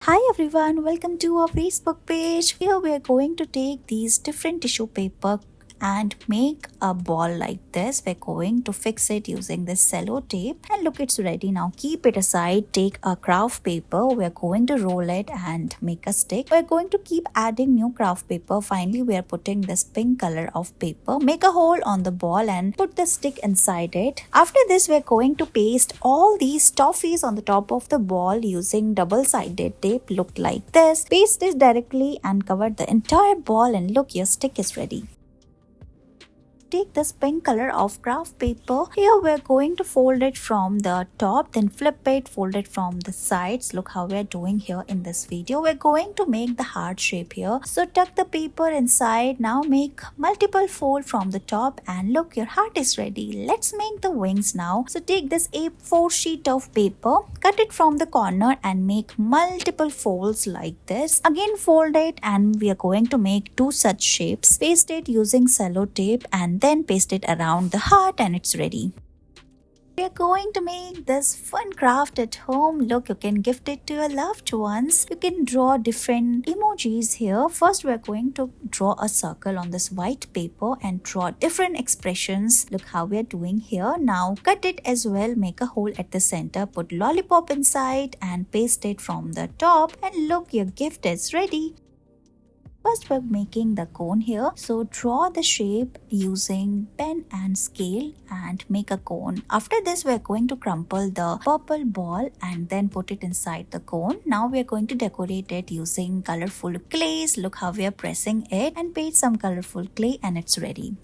Hi everyone, welcome to our Facebook page. Here we are going to take these different tissue paper and make a ball like this. We're going to fix it using this cello tape, and look, it's ready now. Keep it aside. Take a craft paper. We're going to roll it and make a stick. We're going to keep adding new craft paper. Finally, we are putting this pink color of paper. Make a hole on the ball and put the stick inside it. After this, we're going to paste all these toffees on the top of the ball using double-sided tape. Look like this. Paste it directly and cover the entire ball, and look, your stick is ready. Take this pink color of craft paper. Here we're going to fold it from the top, then flip it, fold it from the sides. Look how we're doing here in this video. We're going to make the heart shape here. So tuck the paper inside. Now make multiple fold from the top, and look, your heart is ready. Let's make the wings now. So take this A4 sheet of paper, cut it from the corner and make multiple folds like this. Again fold it, and we are going to make two such shapes. Paste it using cello tape and then paste it around the heart, and it's ready. We are going to make this fun craft at home. Look, you can gift it to your loved ones. You can draw different emojis here. First, we are going to draw a circle on this white paper and draw different expressions. Look how we are doing here. Now cut it as well. Make a hole at the center. Put lollipop inside and paste it from the top. And look, your gift is ready. First, we're making the cone here. So draw the shape using pen and scale and make a cone. After this, we're going to crumple the purple ball and then put it inside the cone. Now we're going to decorate it using colorful clays. Look how we are pressing it, and paste some colorful clay, and it's ready.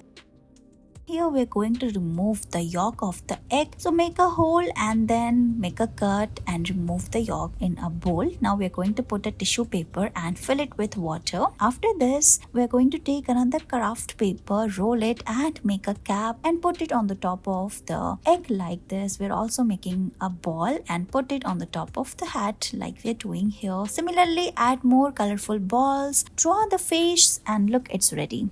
Here we're going to remove the yolk of the egg. So make a hole and then make a cut and remove the yolk in a bowl. Now we're going to put a tissue paper and fill it with water. After this, we're going to take another craft paper, roll it and make a cap and put it on the top of the egg like this. We're also making a ball and put it on the top of the hat like we're doing here. Similarly, add more colorful balls, draw the face, and look, it's ready.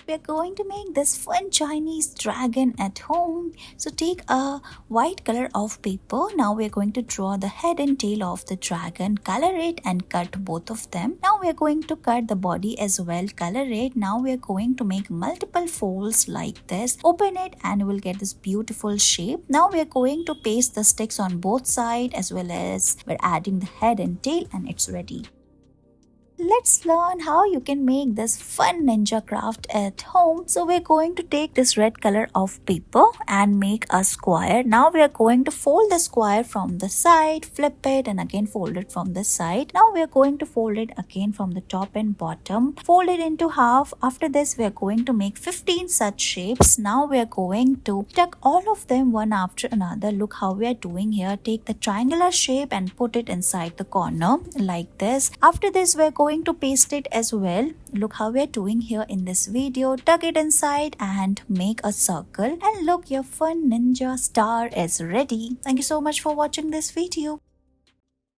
We're going to make this fun Chinese dragon at home. So take a white color of paper. Now we're going to draw the head and tail of the dragon, color it and cut both of them. Now we're going to cut the body as well, color it. Now we're going to make multiple folds like this. Open it and we'll get this beautiful shape. Now we're going to paste the sticks on both sides, as well as we're adding the head and tail, and it's ready. Let's learn how you can make this fun ninja craft at home. So we're going to take this red color of paper and make a square. Now we are going to fold the square from the side, flip it and again fold it from the side. Now we are going to fold it again from the top and bottom. Fold it into half. After this, we are going to make 15 such shapes. Now we are going to tuck all of them one after another. Look how we are doing here. Take the triangular shape and put it inside the corner like this. After this, we are going to paste it as well. Look how we are doing here in this video. Tuck it inside and make a circle, and look, your fun ninja star is ready. Thank you so much for watching this video.